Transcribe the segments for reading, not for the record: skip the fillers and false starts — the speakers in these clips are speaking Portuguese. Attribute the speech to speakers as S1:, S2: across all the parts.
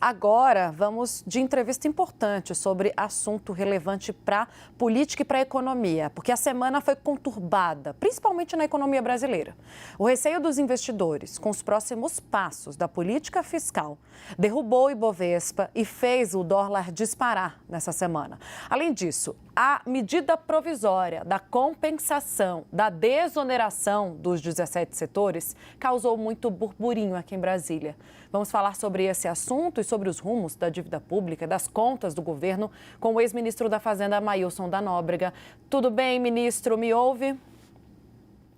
S1: Agora, vamos de entrevista importante sobre assunto relevante para política e para a economia, porque a semana foi conturbada, principalmente na economia brasileira. O receio dos investidores com os próximos passos da política fiscal derrubou o Ibovespa e fez o dólar disparar nessa semana. Além disso, a medida provisória da compensação, da desoneração dos 17 setores causou muito burburinho aqui em Brasília. Vamos falar sobre esse assunto e sobre os rumos da dívida pública, das contas do governo, com o ex-ministro da Fazenda, Amailson da Nóbrega. Tudo bem, ministro? Me ouve?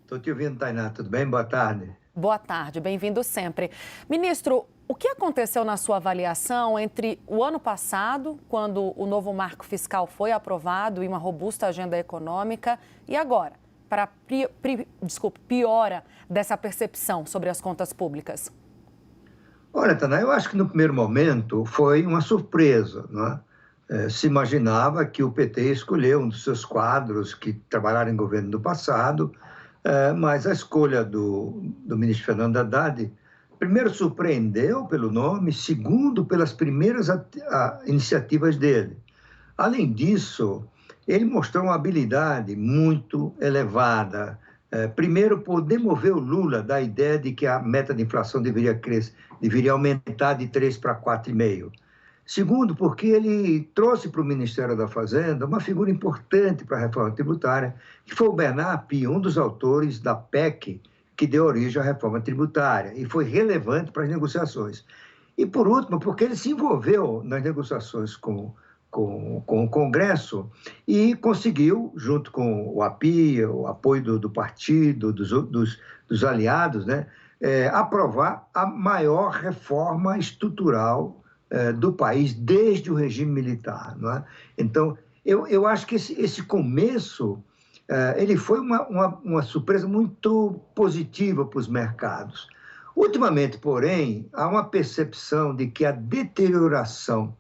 S2: Estou te ouvindo, Tainá. Tudo bem? Boa tarde.
S1: Boa tarde, bem-vindo sempre. Ministro, o que aconteceu na sua avaliação entre o ano passado, quando o novo marco fiscal foi aprovado e uma robusta agenda econômica, e agora, para a piora dessa percepção sobre as contas públicas?
S2: Olha, Tainá, eu acho que no primeiro momento foi uma surpresa, não é? Se imaginava que o PT escolheu um dos seus quadros que trabalharam em governo do passado, mas a escolha do ministro Fernando Haddad, primeiro, surpreendeu pelo nome, segundo, pelas primeiras iniciativas dele. Além disso, ele mostrou uma habilidade muito elevada. Primeiro, por demover o Lula da ideia de que a meta de inflação deveria aumentar de 3 para 4,5. Segundo, porque ele trouxe para o Ministério da Fazenda uma figura importante para a reforma tributária, que foi o Bernard Api, um dos autores da PEC que deu origem à reforma tributária e foi relevante para as negociações. E, por último, porque ele se envolveu nas negociações com o Congresso e conseguiu, junto com o API, o apoio do partido, dos aliados, né, aprovar a maior reforma estrutural do país desde o regime militar. Não é? Então, eu acho que esse começo ele foi uma surpresa muito positiva para os mercados. Ultimamente, porém, há uma percepção de que a deterioração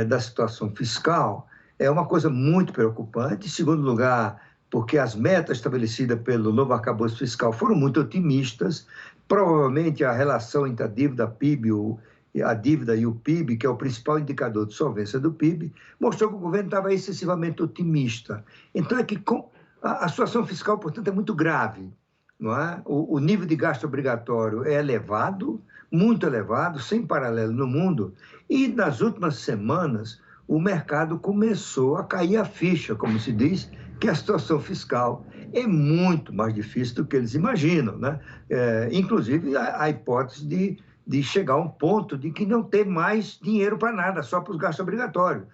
S2: da situação fiscal é uma coisa muito preocupante. Em segundo lugar, porque as metas estabelecidas pelo novo arcabouço fiscal foram muito otimistas. Provavelmente a relação entre a dívida e o PIB, que é o principal indicador de solvência do PIB, mostrou que o governo estava excessivamente otimista. Então é que a situação fiscal, portanto, é muito grave. Não é? O nível de gasto obrigatório é elevado, muito elevado, sem paralelo no mundo, e nas últimas semanas o mercado começou a cair a ficha, como se diz, que a situação fiscal é muito mais difícil do que eles imaginam. Né? Inclusive, a hipótese de chegar a um ponto de que não ter mais dinheiro para nada, só para os gastos obrigatórios.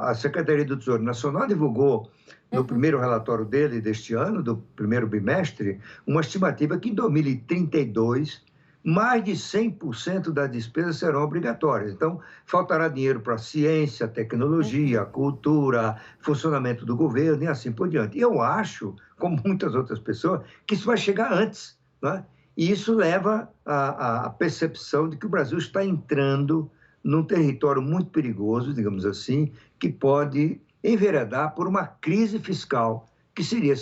S2: A Secretaria do Tesouro Nacional divulgou, no primeiro relatório dele deste ano, do primeiro bimestre, uma estimativa que em 2032, mais de 100% das despesas serão obrigatórias. Então, faltará dinheiro para ciência, tecnologia, cultura, funcionamento do governo e assim por diante. E eu acho, como muitas outras pessoas, que isso vai chegar antes, né? E isso leva à percepção de que o Brasil está entrando num território muito perigoso, digamos assim, que pode enveredar por uma crise fiscal que seria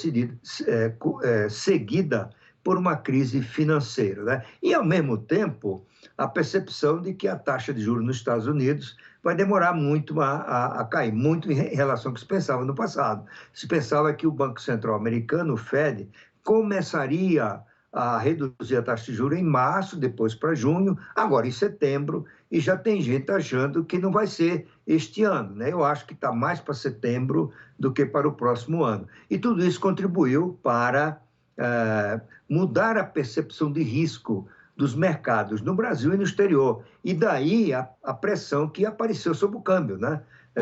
S2: seguida por uma crise financeira. Né? E, ao mesmo tempo, a percepção de que a taxa de juros nos Estados Unidos vai demorar muito a cair, muito em relação ao que se pensava no passado. Se pensava que o Banco Central americano, o Fed, começaria a reduzir a taxa de juros em março, depois para junho, agora em setembro, e já tem gente achando que não vai ser este ano. Né? Eu acho que está mais para setembro do que para o próximo ano. E tudo isso contribuiu para mudar a percepção de risco dos mercados no Brasil e no exterior. E daí a pressão que apareceu sobre o câmbio. Né?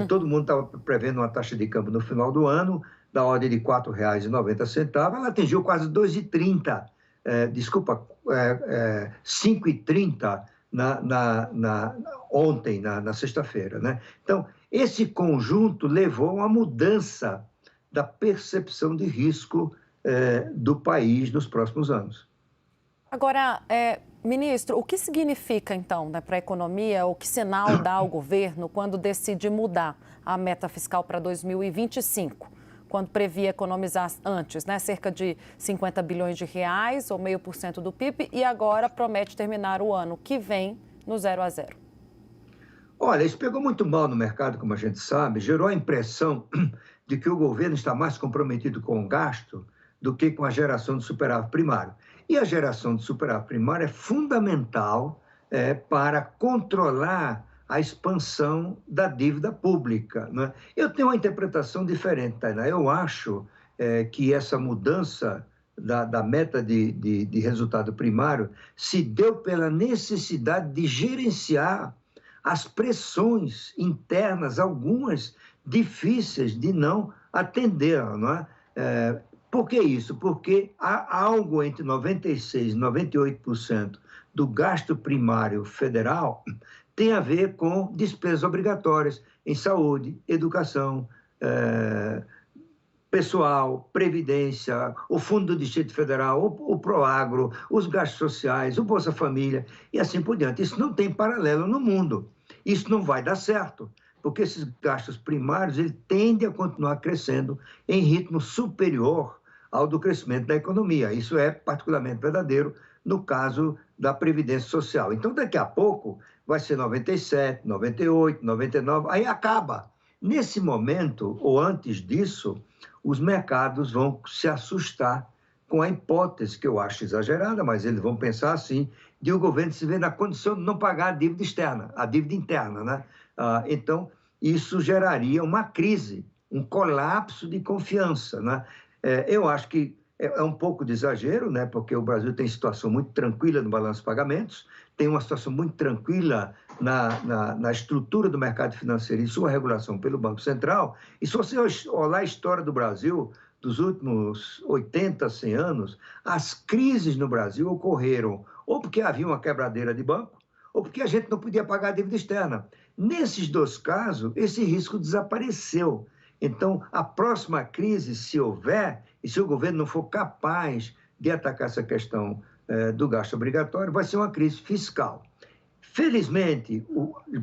S2: Todo mundo estava prevendo uma taxa de câmbio no final do ano, da ordem de R$ 4,90, ela atingiu quase 2,30. 5,30 ontem, na sexta-feira. Né? Então, esse conjunto levou a uma mudança da percepção de risco do país nos próximos anos.
S1: Agora, ministro, o que significa, então, né, para a economia, o que sinal dá ao governo quando decide mudar a meta fiscal para 2025? Quando previa economizar antes, né, cerca de 50 bilhões de reais, ou 0,5% do PIB, e agora promete terminar o ano que vem no 0 a 0.
S2: Olha, isso pegou muito mal no mercado, como a gente sabe, gerou a impressão de que o governo está mais comprometido com o gasto do que com a geração de superávit primário. E a geração de superávit primário é fundamental para controlar a expansão da dívida pública, né? Eu tenho uma interpretação diferente, Tainá. Eu acho que essa mudança da meta de resultado primário se deu pela necessidade de gerenciar as pressões internas, algumas difíceis de não atender, não é? Por que isso? Porque há algo entre 96% e 98% do gasto primário federal tem a ver com despesas obrigatórias em saúde, educação, pessoal, previdência, o Fundo do Distrito Federal, o Proagro, os gastos sociais, o Bolsa Família e assim por diante. Isso não tem paralelo no mundo. Isso não vai dar certo, porque esses gastos primários ele tendem a continuar crescendo em ritmo superior ao do crescimento da economia. Isso é particularmente verdadeiro no caso da Previdência Social. Então, daqui a pouco, vai ser 97, 98, 99, aí acaba. Nesse momento, ou antes disso, os mercados vão se assustar com a hipótese, que eu acho exagerada, mas eles vão pensar assim, de o governo se ver na condição de não pagar a dívida externa, a dívida interna, né? Então, isso geraria uma crise, um colapso de confiança, né? Eu acho que é um pouco de exagero, né? Porque o Brasil tem situação muito tranquila no balanço de pagamentos, tem uma situação muito tranquila na estrutura do mercado financeiro e sua regulação pelo Banco Central. E se você olhar a história do Brasil dos últimos 80, 100 anos, as crises no Brasil ocorreram ou porque havia uma quebradeira de banco, ou porque a gente não podia pagar a dívida externa. Nesses dois casos, esse risco desapareceu. Então, a próxima crise, se houver, e se o governo não for capaz de atacar essa questão do gasto obrigatório, vai ser uma crise fiscal. Felizmente,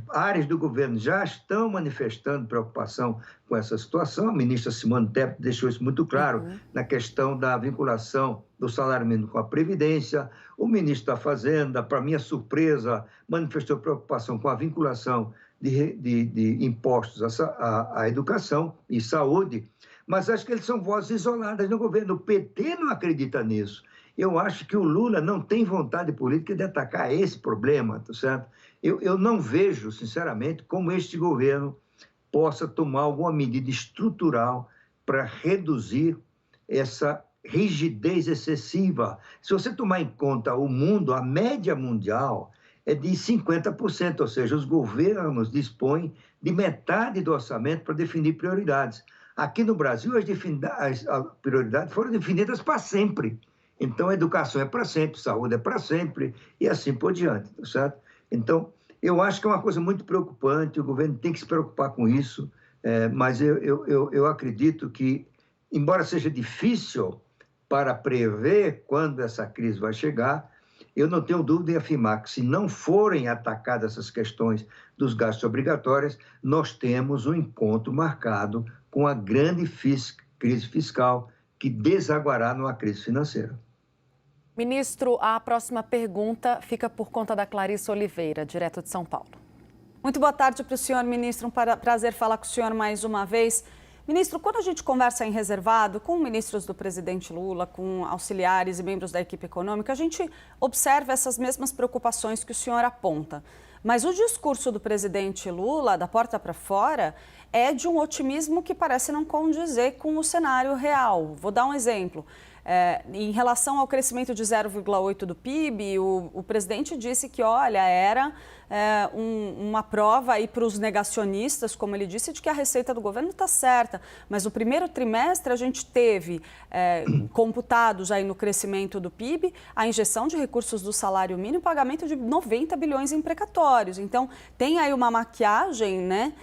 S2: áreas do governo já estão manifestando preocupação com essa situação. A ministra Simone Tebet deixou isso muito claro na questão da vinculação do salário mínimo com a Previdência. O ministro da Fazenda, para minha surpresa, manifestou preocupação com a vinculação de impostos à educação e saúde. Mas acho que eles são vozes isoladas no governo. O PT não acredita nisso. Eu acho que o Lula não tem vontade política de atacar esse problema, tá certo? Eu não vejo, sinceramente, como este governo possa tomar alguma medida estrutural para reduzir essa rigidez excessiva. Se você tomar em conta o mundo, a média mundial é de 50%, ou seja, os governos dispõem de metade do orçamento para definir prioridades. Aqui no Brasil, as prioridades foram definidas para sempre. Então, a educação é para sempre, saúde é para sempre e assim por diante, tá certo? Então, eu acho que é uma coisa muito preocupante, o governo tem que se preocupar com isso, mas eu acredito que, embora seja difícil para prever quando essa crise vai chegar, eu não tenho dúvida em afirmar que, se não forem atacadas essas questões dos gastos obrigatórios, nós temos um encontro marcado com a grande crise fiscal que desaguará numa crise financeira.
S1: Ministro, a próxima pergunta fica por conta da Clarissa Oliveira, direto de São Paulo.
S3: Muito boa tarde para o senhor, ministro. Um prazer falar com o senhor mais uma vez. Ministro, quando a gente conversa em reservado com ministros do presidente Lula, com auxiliares e membros da equipe econômica, a gente observa essas mesmas preocupações que o senhor aponta. Mas o discurso do presidente Lula, da porta para fora, é de um otimismo que parece não condizer com o cenário real. Vou dar um exemplo. Em relação ao crescimento de 0,8% do PIB, o presidente disse que, olha, era uma prova aí para os negacionistas, como ele disse, de que a receita do governo está certa. Mas no primeiro trimestre a gente teve computados aí no crescimento do PIB a injeção de recursos do salário mínimo e pagamento de 90 bilhões em precatórios. Então, tem aí uma maquiagem, né,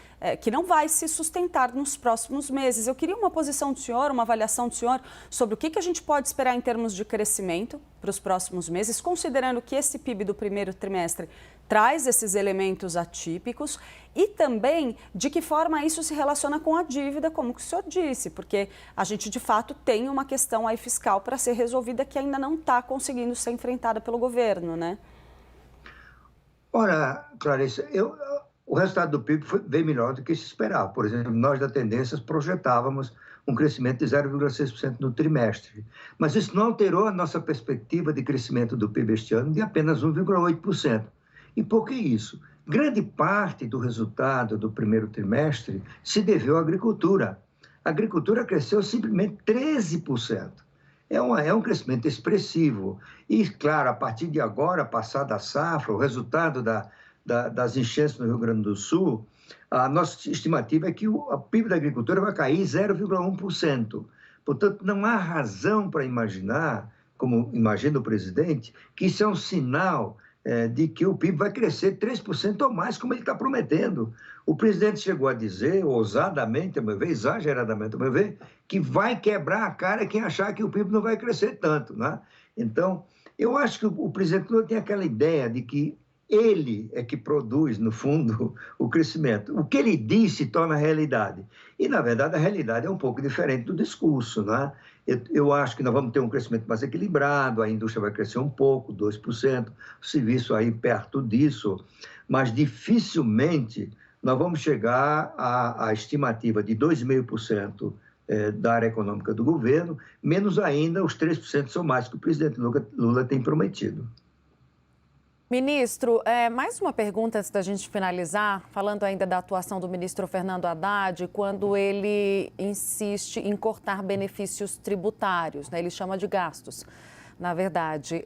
S3: que não vai se sustentar nos próximos meses. Eu queria uma posição do senhor, uma avaliação do senhor sobre o que a gente pode esperar em termos de crescimento para os próximos meses, considerando que esse PIB do primeiro trimestre traz esses elementos atípicos e também de que forma isso se relaciona com a dívida, como o senhor disse, porque a gente de fato tem uma questão aí fiscal para ser resolvida que ainda não está conseguindo ser enfrentada pelo governo, né?
S2: Ora, Clarissa, o resultado do PIB foi bem melhor do que se esperava. Por exemplo, nós da Tendências projetávamos um crescimento de 0,6% no trimestre. Mas isso não alterou a nossa perspectiva de crescimento do PIB este ano de apenas 1,8%. E por que isso? Grande parte do resultado do primeiro trimestre se deveu à agricultura. A agricultura cresceu simplesmente 13%. É um crescimento expressivo. E, claro, a partir de agora, passada a safra, o resultado das enchentes no Rio Grande do Sul, a nossa estimativa é que o PIB da agricultura vai cair 0,1%. Portanto, não há razão para imaginar, como imagina o presidente, que isso é um sinal de que o PIB vai crescer 3% ou mais, como ele está prometendo. O presidente chegou a dizer, ousadamente, a meu ver, exageradamente, a meu ver, que vai quebrar a cara quem achar que o PIB não vai crescer tanto, né? Então, eu acho que o presidente Lula tem aquela ideia de que ele é que produz, no fundo, o crescimento. O que ele diz se torna realidade. E, na verdade, a realidade é um pouco diferente do discurso, né? Eu acho que nós vamos ter um crescimento mais equilibrado, a indústria vai crescer um pouco, 2%, o serviço aí perto disso, mas dificilmente nós vamos chegar à estimativa de 2,5% da área econômica do governo, menos ainda os 3% ou mais que o presidente Lula tem prometido.
S1: Ministro, mais uma pergunta antes da gente finalizar, falando ainda da atuação do ministro Fernando Haddad, quando ele insiste em cortar benefícios tributários, né? Ele chama de gastos. Na verdade,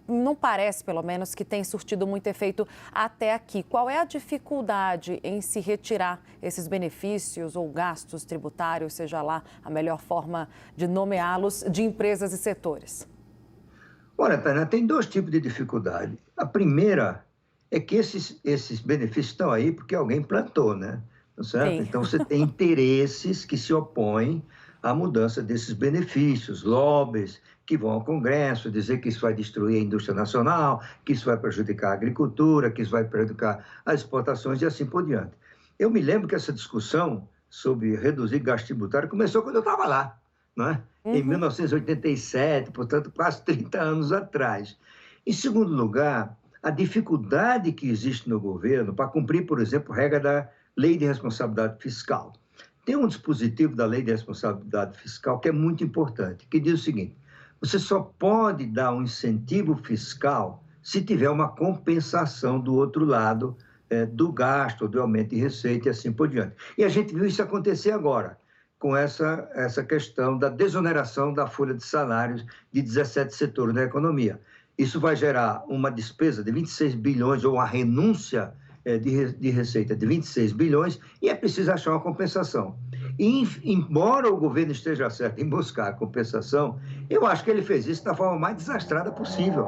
S1: não parece, pelo menos, que tem surtido muito efeito até aqui. Qual é a dificuldade em se retirar esses benefícios ou gastos tributários, seja lá a melhor forma de nomeá-los, de empresas e setores?
S2: Olha, Tânia, tem dois tipos de dificuldade. A primeira é que esses benefícios estão aí porque alguém plantou, né? Tá certo?
S1: Sim.
S2: Então, você tem interesses que se opõem à mudança desses benefícios, lobbies que vão ao Congresso dizer que isso vai destruir a indústria nacional, que isso vai prejudicar a agricultura, que isso vai prejudicar as exportações e assim por diante. Eu me lembro que essa discussão sobre reduzir gasto tributário começou quando eu estava lá, não é? Em 1987, portanto, quase 30 anos atrás. Em segundo lugar, a dificuldade que existe no governo para cumprir, por exemplo, a regra da Lei de Responsabilidade Fiscal. Tem um dispositivo da Lei de Responsabilidade Fiscal que é muito importante, que diz o seguinte: você só pode dar um incentivo fiscal se tiver uma compensação do outro lado do gasto, do aumento de receita e assim por diante. E a gente viu isso acontecer agora, com essa questão da desoneração da folha de salários de 17 setores da economia. Isso vai gerar uma despesa de 26 bilhões, ou uma renúncia de receita de 26 bilhões, e é preciso achar uma compensação. E, embora o governo esteja certo em buscar a compensação, eu acho que ele fez isso da forma mais desastrada possível,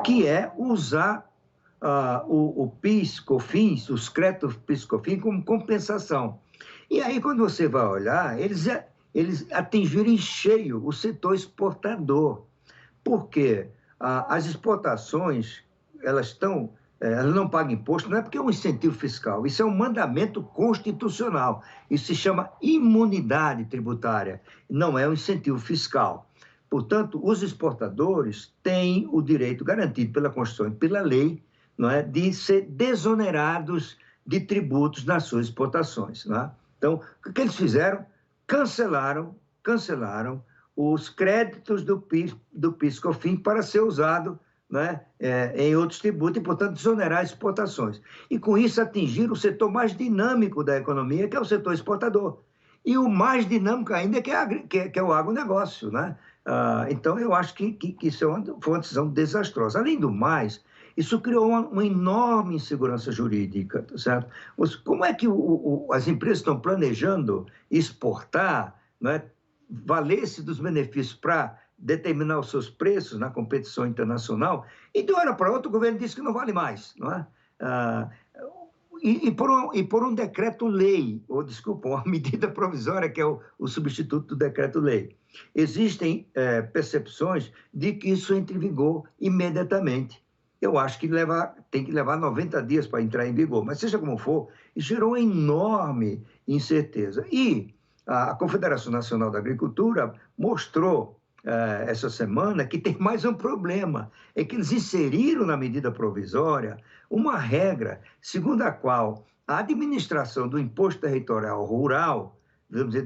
S2: que é usar o PIS, COFINS, os créditos PIS, COFINS, como compensação. E aí, quando você vai olhar, eles atingiram em cheio o setor exportador, porque as exportações, elas não pagam imposto, não é porque é um incentivo fiscal, isso é um mandamento constitucional, isso se chama imunidade tributária, não é um incentivo fiscal. Portanto, os exportadores têm o direito garantido pela Constituição e pela lei, não é, de ser desonerados de tributos nas suas exportações, não é? Então, o que eles fizeram? Cancelaram os créditos do PIS/COFINS para ser usado, né, em outros tributos e, portanto, desonerar as exportações. E, com isso, atingiram o setor mais dinâmico da economia, que é o setor exportador. E o mais dinâmico ainda que é o agronegócio, né? Então, eu acho que isso foi uma decisão desastrosa. Além do mais, isso criou uma enorme insegurança jurídica, tá certo? Como é que as empresas estão planejando exportar, né, valer-se dos benefícios para determinar os seus preços na competição internacional, e de uma hora para outra o governo diz que não vale mais, não é? E por um decreto-lei, ou desculpa, uma medida provisória, que é o substituto do decreto-lei. Existem percepções de que isso entre em vigor imediatamente. Eu acho que tem que levar 90 dias para entrar em vigor, mas seja como for, isso gerou uma enorme incerteza. E a Confederação Nacional da Agricultura mostrou essa semana que tem mais um problema. É que eles inseriram na medida provisória uma regra segundo a qual a administração do imposto territorial rural, vamos dizer,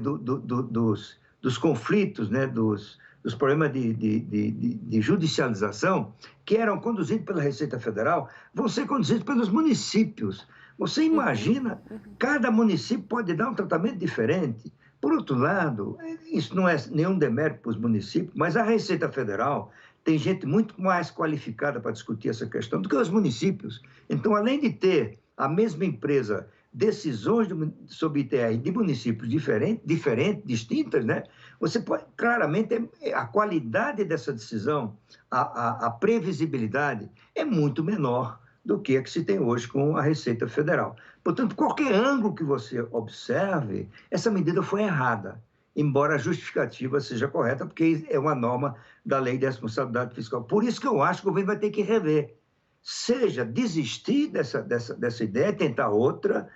S2: dos conflitos, né, dos problemas de judicialização, que eram conduzidos pela Receita Federal, vão ser conduzidos pelos municípios. Você imagina, cada município pode dar um tratamento diferente. Por outro lado, isso não é nenhum demérito para os municípios, mas a Receita Federal tem gente muito mais qualificada para discutir essa questão do que os municípios. Então, além de ter a mesma empresa decisões sobre ITR de municípios diferentes, distintas, né? Você pode, claramente, a qualidade dessa decisão, a previsibilidade é muito menor do que a que se tem hoje com a Receita Federal. Portanto, qualquer ângulo que você observe, essa medida foi errada, embora a justificativa seja correta, porque é uma norma da Lei de Responsabilidade Fiscal. Por isso que eu acho que o governo vai ter que rever. Seja desistir dessa ideia, tentar outra,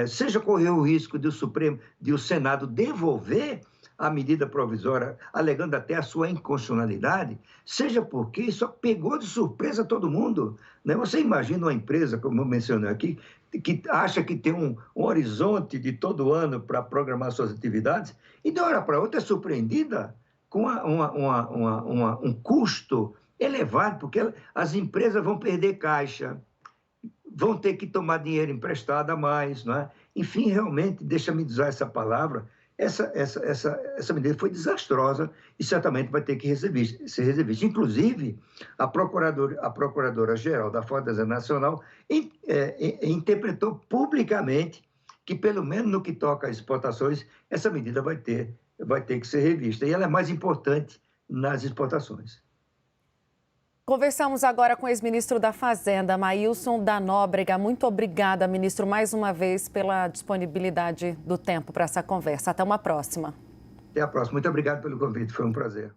S2: seja correr o risco de o Senado devolver a medida provisória, alegando até a sua inconstitucionalidade, seja porque isso pegou de surpresa todo mundo. Né? Você imagina uma empresa, como eu mencionei aqui, que acha que tem um horizonte de todo ano para programar suas atividades, e de uma hora para outra é surpreendida com um custo elevado, porque as empresas vão perder caixa, vão ter que tomar dinheiro emprestado a mais, não é? Enfim, realmente, deixa-me usar essa palavra, essa medida foi desastrosa e certamente vai ter que ser revista. Inclusive, a Procuradora-Geral da Fazenda Nacional interpretou publicamente que, pelo menos no que toca às exportações, essa medida vai ter que ser revista. E ela é mais importante nas exportações.
S1: Conversamos agora com o ex-ministro da Fazenda, Maílson da Nóbrega. Muito obrigada, ministro, mais uma vez pela disponibilidade do tempo para essa conversa. Até uma próxima.
S2: Até a próxima. Muito obrigado pelo convite, foi um prazer.